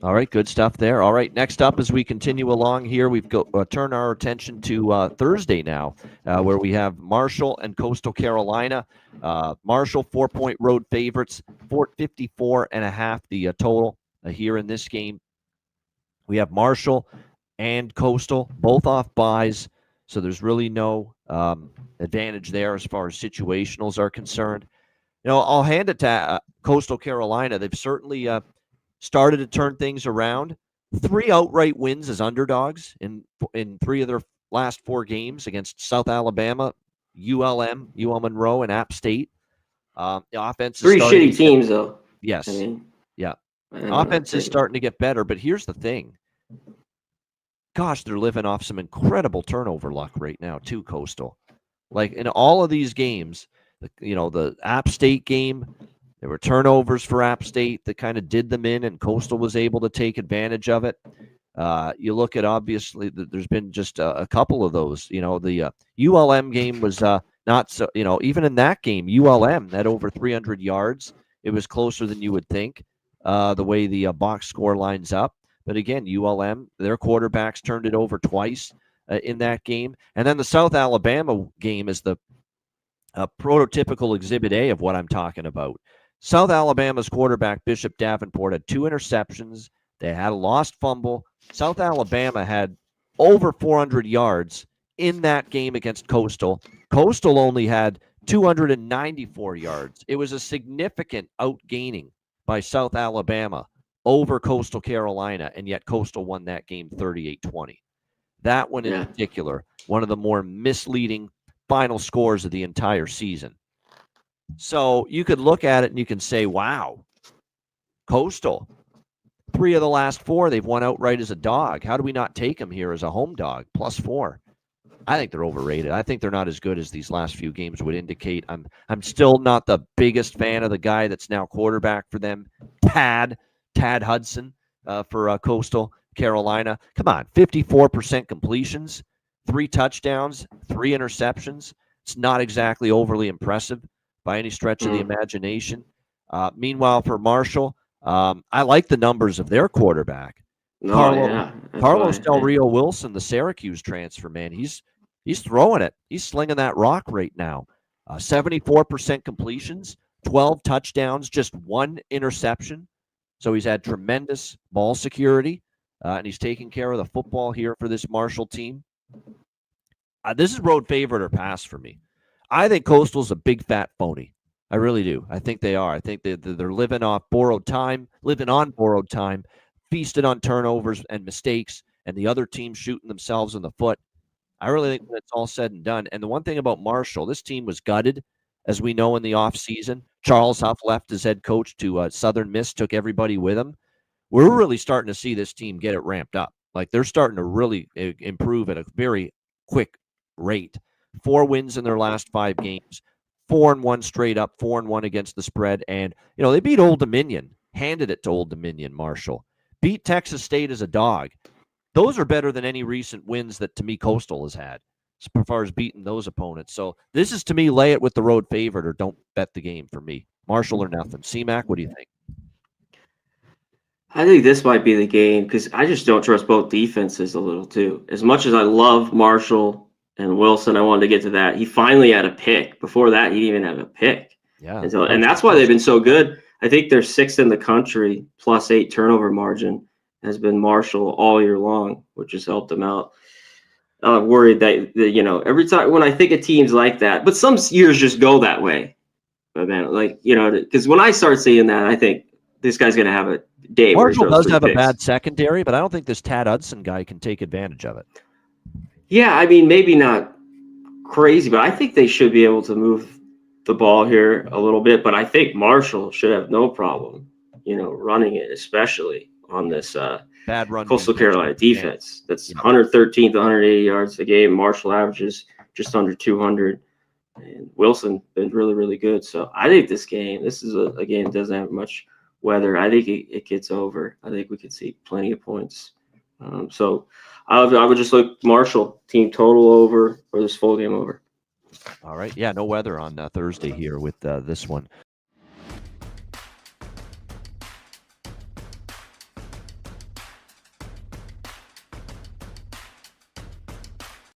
All right, good stuff there. All right, next up as we continue along here, we've turn our attention to Thursday now, where we have Marshall and Coastal Carolina. Marshall 4-point road favorites, 454.5 the total here in this game. We have Marshall and Coastal both off buys, so there's really no advantage there as far as situationals are concerned. I'll hand it to Coastal Carolina. They've certainly started to turn things around. 3 outright wins as underdogs in 3 of their last 4 games against South Alabama, UL Monroe, and App State. The offense is 3 shitty teams, though. Yes. I mean, yeah. Offense is starting to get better, but here's the thing. Gosh, they're living off some incredible turnover luck right now, too, Coastal. Like in all of these games, the App State game, there were turnovers for App State that kind of did them in, and Coastal was able to take advantage of it. You look at, obviously, there's been just a couple of those. The ULM game was not so, even in that game, ULM had over 300 yards. It was closer than you would think, the way the box score lines up. But again, ULM, their quarterbacks turned it over twice in that game. And then the South Alabama game is the prototypical exhibit A of what I'm talking about. South Alabama's quarterback, Bishop Davenport, had 2 interceptions. They had a lost fumble. South Alabama had over 400 yards in that game against Coastal. Coastal only had 294 yards. It was a significant outgaining by South Alabama over Coastal Carolina, and yet Coastal won that game 38-20. That one in particular, one of the more misleading final scores of the entire season. So you could look at it and you can say, wow, Coastal, 3 of the last 4, they've won outright as a dog. How do we not take them here as a home dog, +4? I think they're overrated. I think they're not as good as these last few games would indicate. I'm still not the biggest fan of the guy that's now quarterback for them, Tad Hudson for Coastal Carolina. Come on, 54% completions, 3 touchdowns, 3 interceptions. It's not exactly overly impressive by any stretch of the imagination. Meanwhile, for Marshall, I like the numbers of their quarterback. Carlos Del Rio Wilson, the Syracuse transfer, man, he's throwing it. He's slinging that rock right now. 74% completions, 12 touchdowns, just 1 interception. So he's had tremendous ball security, and he's taking care of the football here for this Marshall team. This is road favorite or pass for me. I think Coastal's a big fat phony. I really do. I think they are. I think they're living on borrowed time, feasted on turnovers and mistakes, and the other team shooting themselves in the foot. I really think when it's all said and done. And the one thing about Marshall, this team was gutted, as we know, in the offseason. Charles Huff left as head coach to Southern Miss, took everybody with him. We're really starting to see this team get it ramped up. Like, they're starting to really improve at a very quick rate. 4 wins in their last 5 games. 4-1 straight up, 4-1 against the spread. And, they beat Old Dominion, handed it to Old Dominion, Marshall. Beat Texas State as a dog. Those are better than any recent wins that, to me, Coastal has had as far as beating those opponents. So this is, to me, lay it with the road favorite or don't bet the game for me. Marshall or nothing. C-Mac, what do you think? I think this might be the game because I just don't trust both defenses a little too. As much as I love Marshall and Wilson, I wanted to get to that. He finally had a pick. Before that, he didn't even have a pick. Yeah. And that's why they've been so good. I think they're 6th in the country, +8 turnover margin has been Marshall all year long, which has helped them out. I'm worried that every time when I think of teams like that, but some years just go that way. But man, because when I start seeing that, I think this guy's going to have a day. Marshall does have a bad secondary, but I don't think this Tad Hudson guy can take advantage of it. Yeah, I mean, maybe not crazy, but I think they should be able to move the ball here a little bit. But I think Marshall should have no problem, running it, especially on this bad run Coastal Carolina defense. That's 113th, 180 yards a game. Marshall averages just under 200. And Wilson been really, really good. So I think this is a game that doesn't have much weather. I think it gets over. I think we could see plenty of points. So I would just look Marshall team total over or this full game over. All right. Yeah, no weather on Thursday here with this one.